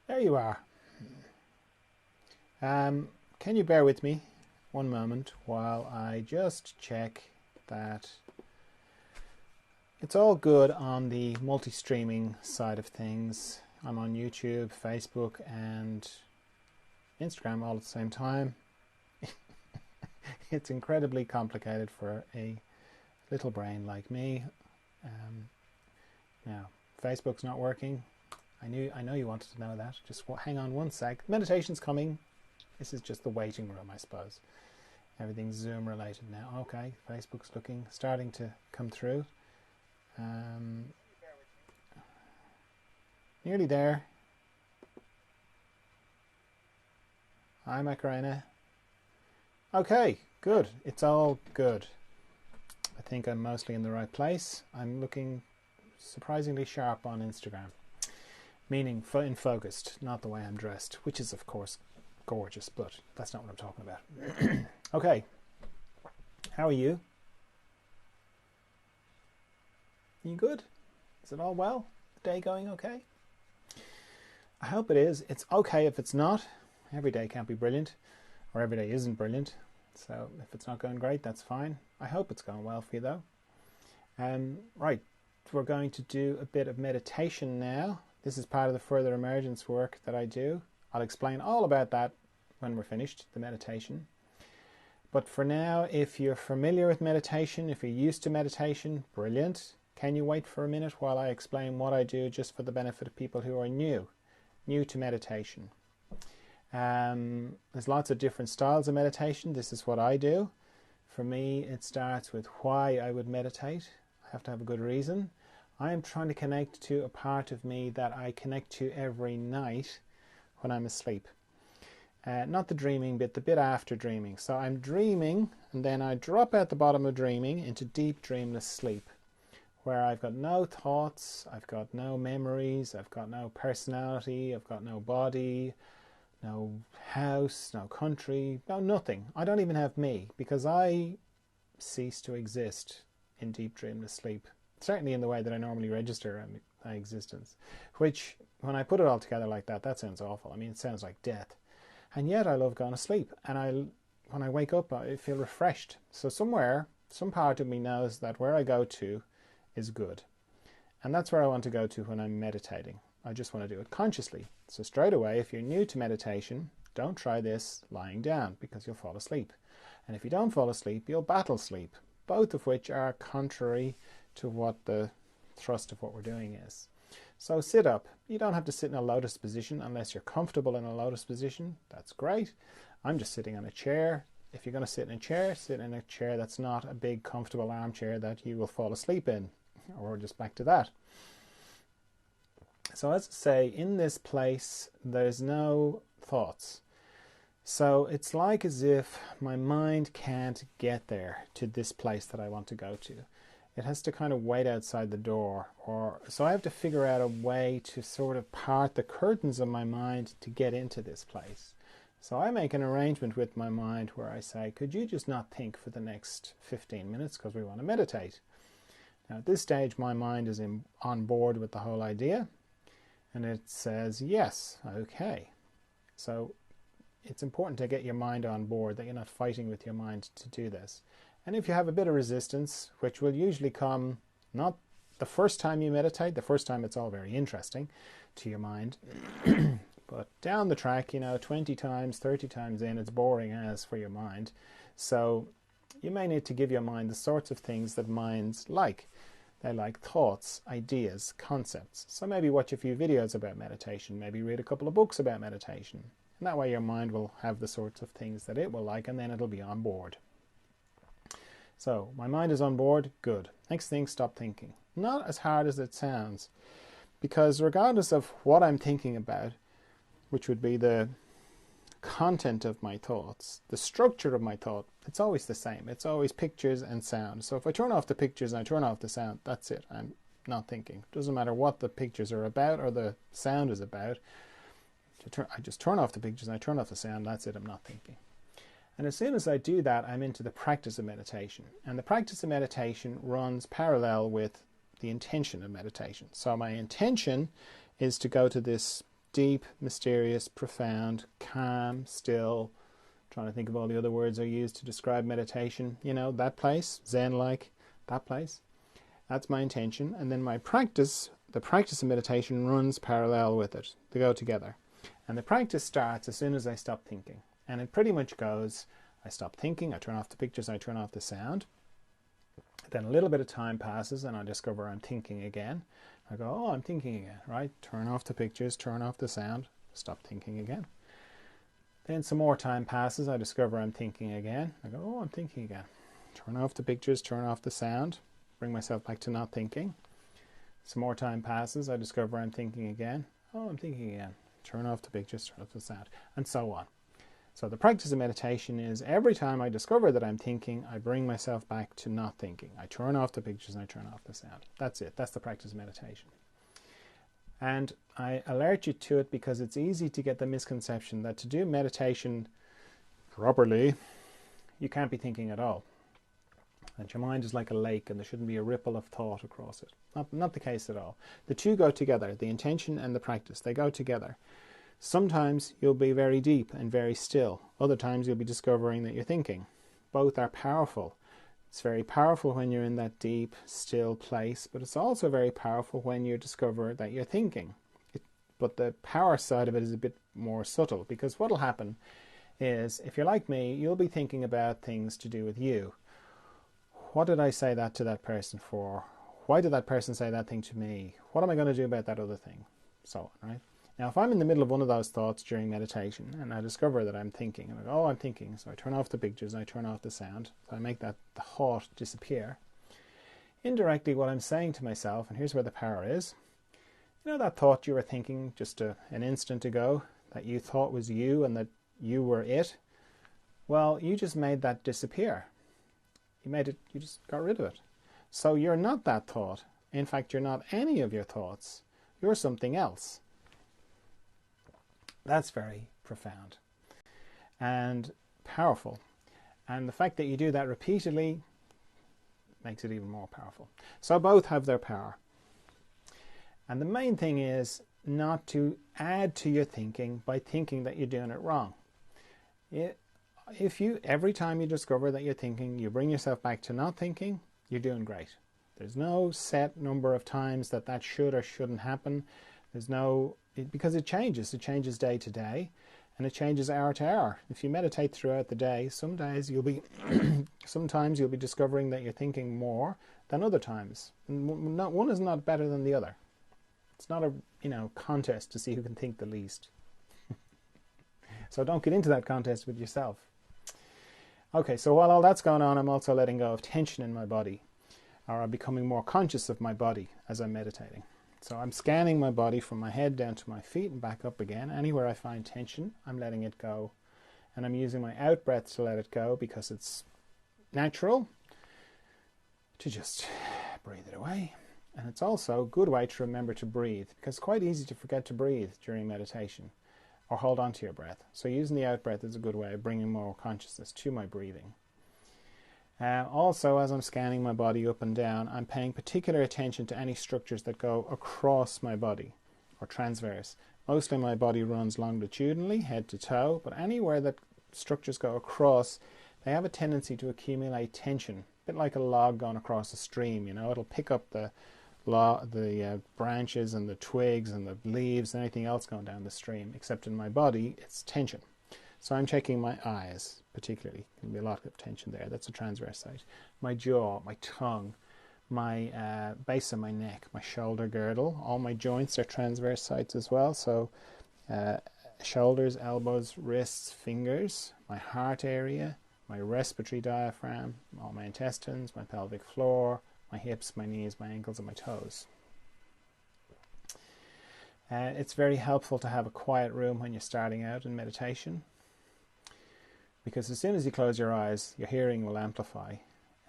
There you are. Can you bear with me one moment while I just check that it's all good on the multi-streaming side of things. I'm on YouTube, Facebook, and Instagram all at the same time. It's incredibly complicated for a little brain like me. Now, Facebook's not working. I know you wanted to know that. Just hang on one sec. Meditation's coming. This is just the waiting room, I suppose. Everything's Zoom related now. Okay, Facebook's starting to come through. Nearly there. Hi, Macarena. Okay, good. It's all good. I think I'm mostly in the right place. I'm looking surprisingly sharp on Instagram. Meaning in focused, not the way I'm dressed, which is of course gorgeous, but that's not what I'm talking about. Okay, how are you? You good? Is it all well? The day going okay? I hope it is. It's okay if it's not. Every day can't be brilliant, or every day isn't brilliant. So if it's not going great, that's fine. I hope it's going well for you though. Right, we're going to do a bit of meditation now. This is part of the further emergence work that I do. I'll explain all about that when we're finished, the meditation. But for now, if you're familiar with meditation, if you're used to meditation, brilliant. Can you wait for a minute while I explain what I do, just for the benefit of people who are new to meditation? There's lots of different styles of meditation. This is what I do. For me, it starts with why I would meditate. I have to have a good reason. I am trying to connect to a part of me that I connect to every night when I'm asleep. Not the dreaming bit, the bit after dreaming. So I'm dreaming, and then I drop out the bottom of dreaming into deep dreamless sleep, where I've got no thoughts, I've got no memories, I've got no personality, I've got no body, no house, no country, no nothing. I don't even have me, because I cease to exist in deep dreamless sleep. Certainly in the way that I normally register my existence, which, when I put it all together like that, that sounds awful. I mean, it sounds like death. And yet I love going to sleep. And when I wake up, I feel refreshed. So somewhere, some part of me knows that where I go to is good. And that's where I want to go to when I'm meditating. I just want to do it consciously. So straight away, if you're new to meditation, don't try this lying down, because you'll fall asleep. And if you don't fall asleep, you'll battle sleep, both of which are contrary to what the thrust of what we're doing is. So sit up. You don't have to sit in a lotus position unless you're comfortable in a lotus position. That's great. I'm just sitting on a chair. If you're going to sit in a chair that's not a big comfortable armchair that you will fall asleep in, or just back to that. So as I say, in this place there's no thoughts. So it's like as if my mind can't get there to this place that I want to go to. It has to kind of wait outside the door, so I have to figure out a way to sort of part the curtains of my mind to get into this place. So I make an arrangement with my mind where I say, could you just not think for the next 15 minutes because we want to meditate? Now at this stage my mind is on board with the whole idea, and it says yes, okay. So it's important to get your mind on board, that you're not fighting with your mind to do this. And if you have a bit of resistance, which will usually come not the first time you meditate, the first time it's all very interesting to your mind, but down the track, 20 times, 30 times in, it's boring as for your mind. So you may need to give your mind the sorts of things that minds like. They like thoughts, ideas, concepts. So maybe watch a few videos about meditation, maybe read a couple of books about meditation. And that way your mind will have the sorts of things that it will like, and then it'll be on board. So my mind is on board, good. Next thing, stop thinking. Not as hard as it sounds, because regardless of what I'm thinking about, which would be the content of my thoughts, the structure of my thought, it's always the same. It's always pictures and sound. So if I turn off the pictures and I turn off the sound, that's it. I'm not thinking. Doesn't matter what the pictures are about or the sound is about. I just turn off the pictures and I turn off the sound, that's it, I'm not thinking. And as soon as I do that, I'm into the practice of meditation. And the practice of meditation runs parallel with the intention of meditation. So my intention is to go to this deep, mysterious, profound, calm, still. Trying to think of all the other words I use to describe meditation. You know, that place, Zen-like, that place. That's my intention. And then my practice, the practice of meditation runs parallel with it. They go together. And the practice starts as soon as I stop thinking. And it pretty much goes, I stop thinking, I turn off the pictures, I turn off the sound. Then a little bit of time passes and I discover I'm thinking again. I go, oh, I'm thinking again, right? Turn off the pictures, turn off the sound, stop thinking again. Then some more time passes, I discover I'm thinking again. I go, oh, I'm thinking again. Turn off the pictures, turn off the sound, bring myself back to not thinking. Some more time passes, I discover I'm thinking again. Oh, I'm thinking again. Turn off the pictures, turn off the sound, and so on. So the practice of meditation is every time I discover that I'm thinking, I bring myself back to not thinking. I turn off the pictures and I turn off the sound. That's it. That's the practice of meditation. And I alert you to it because it's easy to get the misconception that to do meditation properly, you can't be thinking at all. And your mind is like a lake and there shouldn't be a ripple of thought across it. Not the case at all. The two go together, the intention and the practice. They go together. Sometimes you'll be very deep and very still. Other times you'll be discovering that you're thinking. Both are powerful. It's very powerful when you're in that deep, still place, but it's also very powerful when you discover that you're thinking. But the power side of it is a bit more subtle, because what will happen is, if you're like me, you'll be thinking about things to do with you. What did I say that to that person for? Why did that person say that thing to me? What am I going to do about that other thing? So on, right? Now, if I'm in the middle of one of those thoughts during meditation and I discover that I'm thinking, and I go, oh, I'm thinking, so I turn off the pictures and I turn off the sound, so I make that the thought disappear. Indirectly, what I'm saying to myself, and here's where the power is, you know that thought you were thinking just an instant ago, that you thought was you and that you were it? Well, you just made that disappear. You just got rid of it. So you're not that thought. In fact, you're not any of your thoughts. You're something else. That's very profound and powerful. And the fact that you do that repeatedly makes it even more powerful. So both have their power. And the main thing is not to add to your thinking by thinking that you're doing it wrong. If you, every time you discover that you're thinking, you bring yourself back to not thinking, you're doing great. There's no set number of times that should or shouldn't happen. There's no, because it changes day to day, and it changes hour to hour. If you meditate throughout the day, some days you'll be, sometimes you'll be discovering that you're thinking more than other times. And one is not better than the other. It's not a contest to see who can think the least. So don't get into that contest with yourself. Okay, so while all that's going on, I'm also letting go of tension in my body, or I'm becoming more conscious of my body as I'm meditating. So I'm scanning my body from my head down to my feet and back up again. Anywhere I find tension, I'm letting it go. And I'm using my out breath to let it go because it's natural to just breathe it away. And it's also a good way to remember to breathe, because it's quite easy to forget to breathe during meditation or hold on to your breath. So using the out breath is a good way of bringing more consciousness to my breathing. Also, as I'm scanning my body up and down, I'm paying particular attention to any structures that go across my body or transverse. Mostly my body runs longitudinally, head to toe, but anywhere that structures go across, they have a tendency to accumulate tension, a bit like a log going across a stream. It'll pick up the branches and the twigs and the leaves and anything else going down the stream, except in my body, it's tension. So I'm checking my eyes, particularly. There'll be a lot of tension there. That's a transverse site. My jaw, my tongue, my base of my neck, my shoulder girdle. All my joints are transverse sites as well. So shoulders, elbows, wrists, fingers, my heart area, my respiratory diaphragm, all my intestines, my pelvic floor, my hips, my knees, my ankles, and my toes. It's very helpful to have a quiet room when you're starting out in meditation, because as soon as you close your eyes, your hearing will amplify.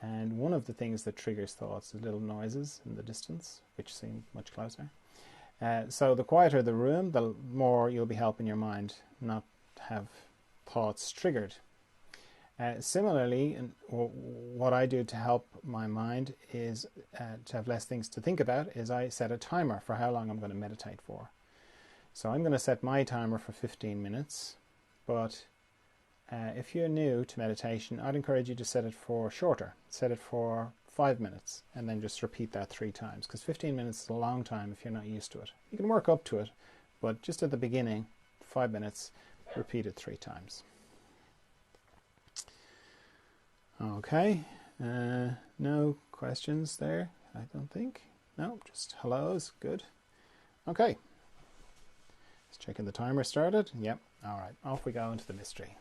And one of the things that triggers thoughts is little noises in the distance, which seem much closer. So the quieter the room, the more you'll be helping your mind not have thoughts triggered. Similarly, what I do to help my mind is to have less things to think about is I set a timer for how long I'm going to meditate for. So I'm going to set my timer for 15 minutes, but if you're new to meditation, I'd encourage you to set it for shorter. Set it for 5 minutes and then just repeat that 3 times, because 15 minutes is a long time if you're not used to it. You can work up to it, but just at the beginning, 5 minutes, repeat it 3 times. Okay, no questions there, I don't think. No, just hellos, good. Okay, just checking the timer started. Yep, all right, off we go into the mystery.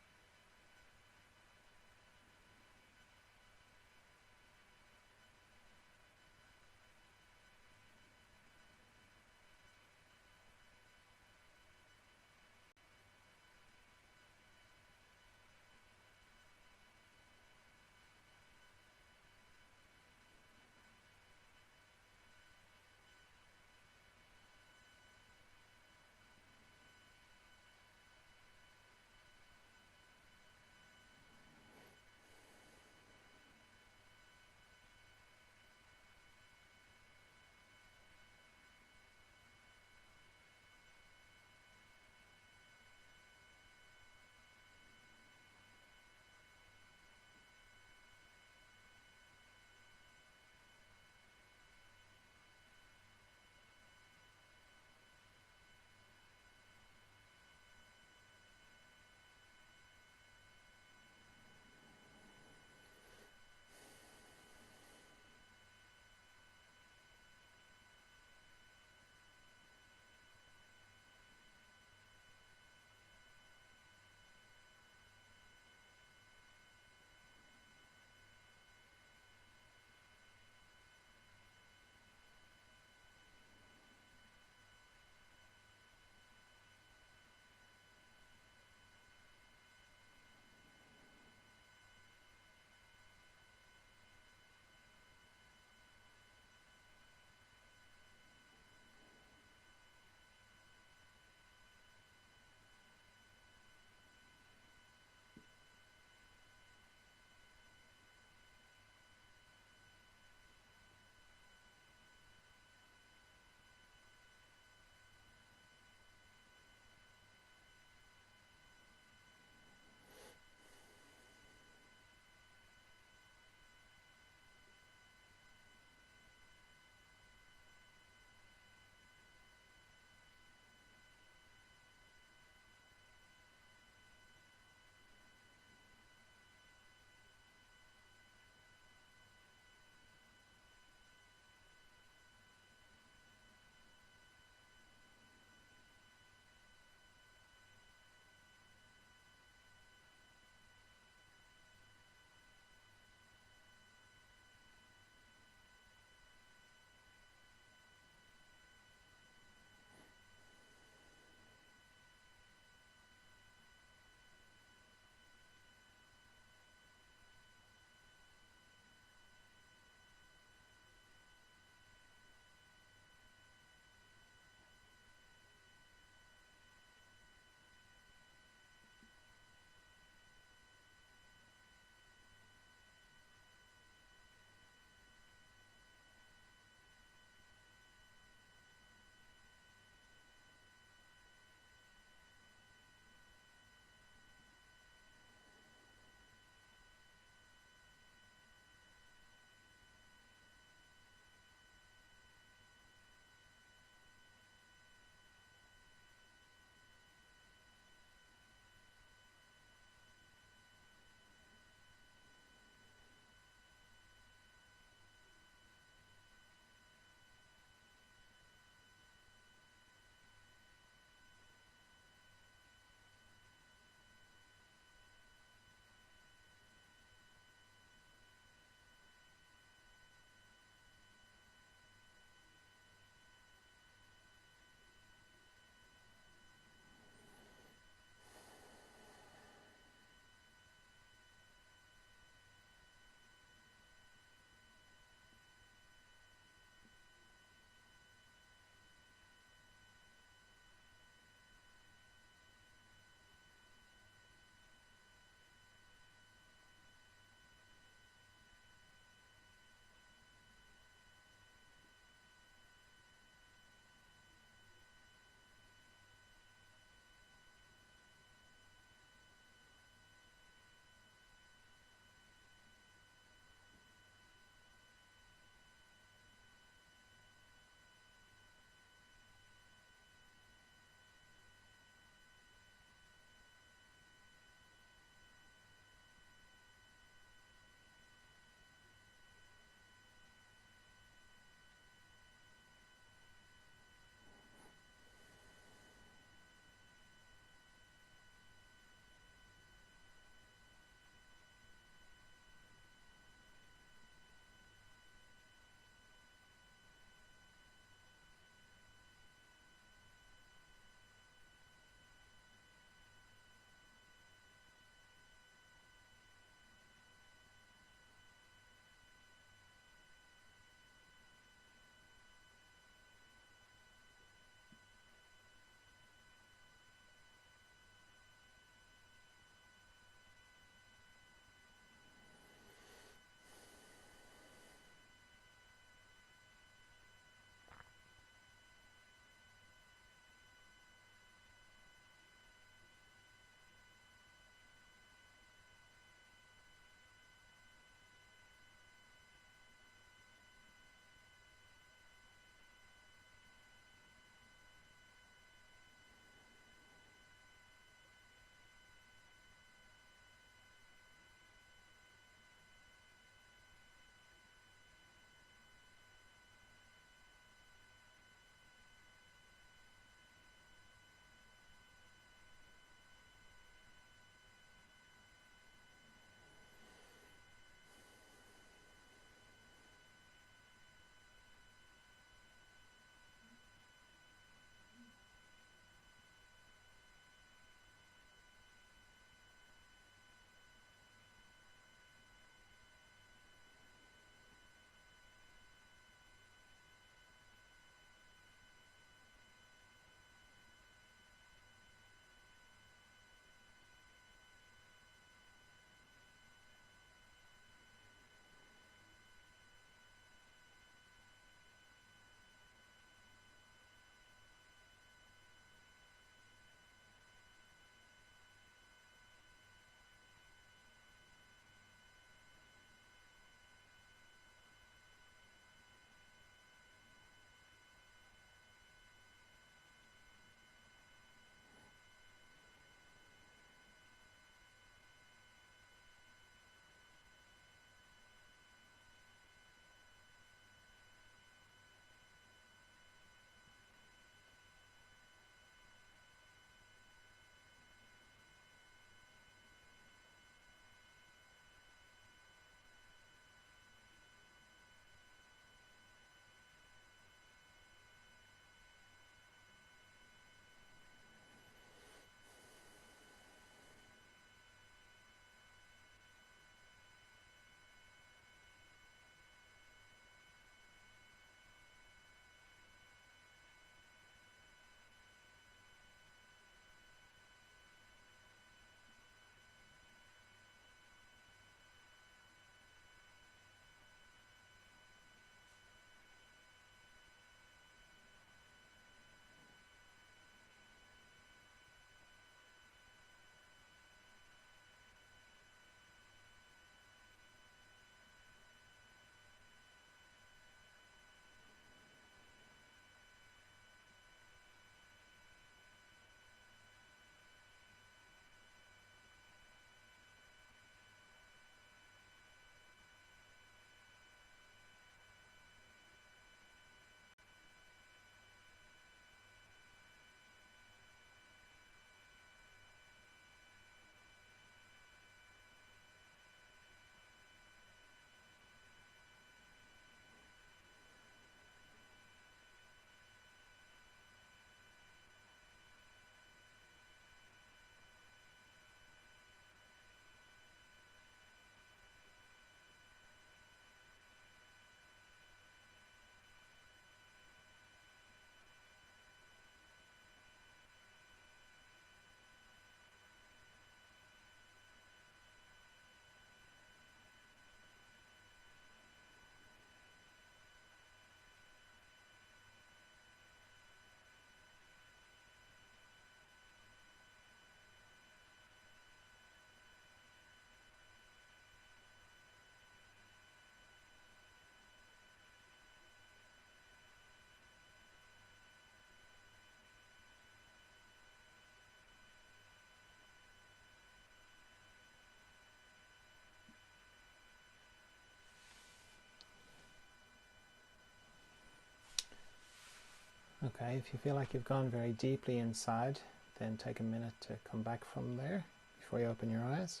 Okay, if you feel like you've gone very deeply inside, then take a minute to come back from there before you open your eyes.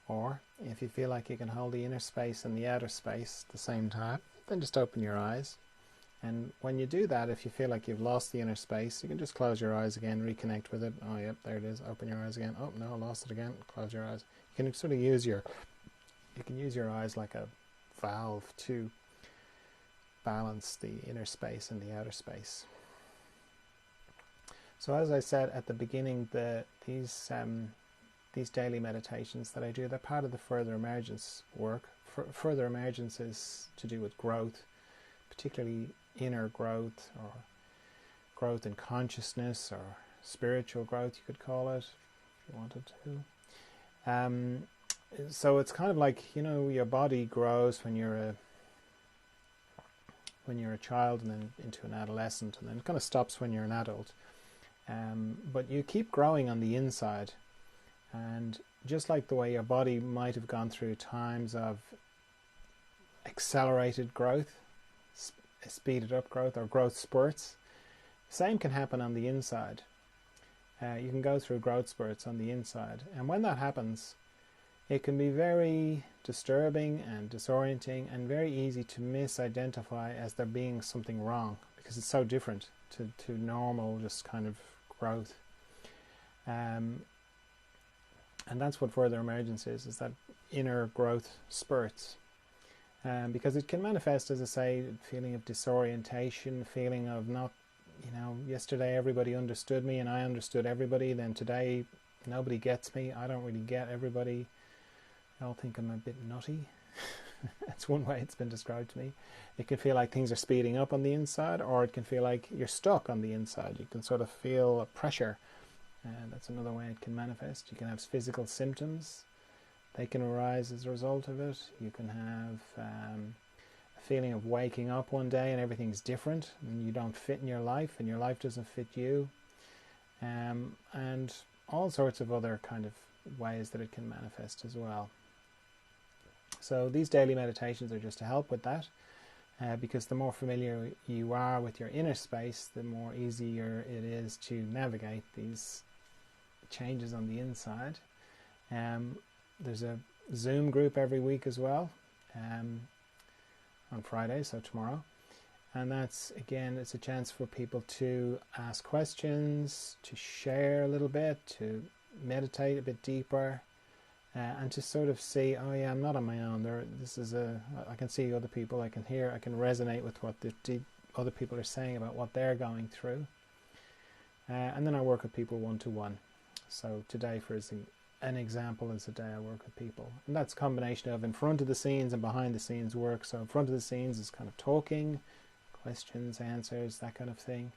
Or if you feel like you can hold the inner space and the outer space at the same time, then just open your eyes. And when you do that, if you feel like you've lost the inner space, you can just close your eyes again, reconnect with it. Oh, yep, there it is. Open your eyes again. Oh, no, lost it again. Close your eyes. You can sort of use your eyes like a valve to balance the inner space and the outer space. So as I said at the beginning, these daily meditations that I do, they're part of the further emergence work. Further emergence is to do with growth, particularly inner growth, or growth in consciousness, or spiritual growth, you could call it, if you wanted to. So it's kind of like, you know, your body grows when you're a child, and then into an adolescent, and then it kind of stops when you're an adult. But you keep growing on the inside, and just like the way your body might have gone through times of accelerated growth, speeded up growth, or growth spurts, same can happen on the inside. You can go through growth spurts on the inside, and when that happens, it can be very disturbing and disorienting, and very easy to misidentify as there being something wrong, because it's so different to normal just kind of growth. And that's what further emergence is that inner growth spurts. Because it can manifest, as I say, feeling of disorientation, feeling of not, you know, yesterday everybody understood me and I understood everybody, then today nobody gets me, I don't really get everybody, they all think I'm a bit nutty. That's one way it's been described to me. It can feel like things are speeding up on the inside, or it can feel like you're stuck on the inside. You can sort of feel a pressure, and that's another way it can manifest. You can have physical symptoms. They can arise as a result of it. You can have a feeling of waking up one day and everything's different, and you don't fit in your life, and your life doesn't fit you, and all sorts of other kind of ways that it can manifest as well. So these daily meditations are just to help with that, because the more familiar you are with your inner space, the more easier it is to navigate these changes on the inside. There's a Zoom group every week as well, on Friday, so tomorrow. And that's, again, it's a chance for people to ask questions, to share a little bit, to meditate a bit deeper, and to sort of see, oh yeah, I'm not on my own. I can see other people, I can hear, I can resonate with what the other people are saying about what they're going through. And then I work with people one-to-one. So today, for an example, is a day I work with people. And that's a combination of in front of the scenes and behind the scenes work. So in front of the scenes is kind of talking, questions, answers, that kind of thing.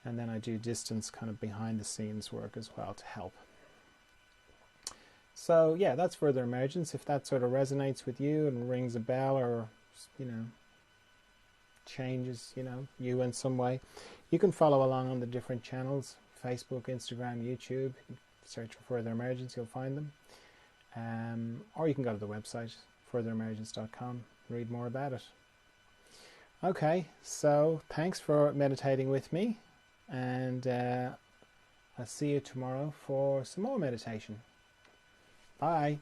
And then I do distance kind of behind the scenes work as well to help. So yeah, that's further emergence. If that sort of resonates with you and rings a bell, or, you know, changes, you know, you in some way, you can follow along on the different channels, Facebook, Instagram, YouTube. Search for Further Emergence, you'll find them. Or you can go to the website, furtheremergence.com, read more about it. Okay, so thanks for meditating with me, and I'll see you tomorrow for some more meditation. Bye.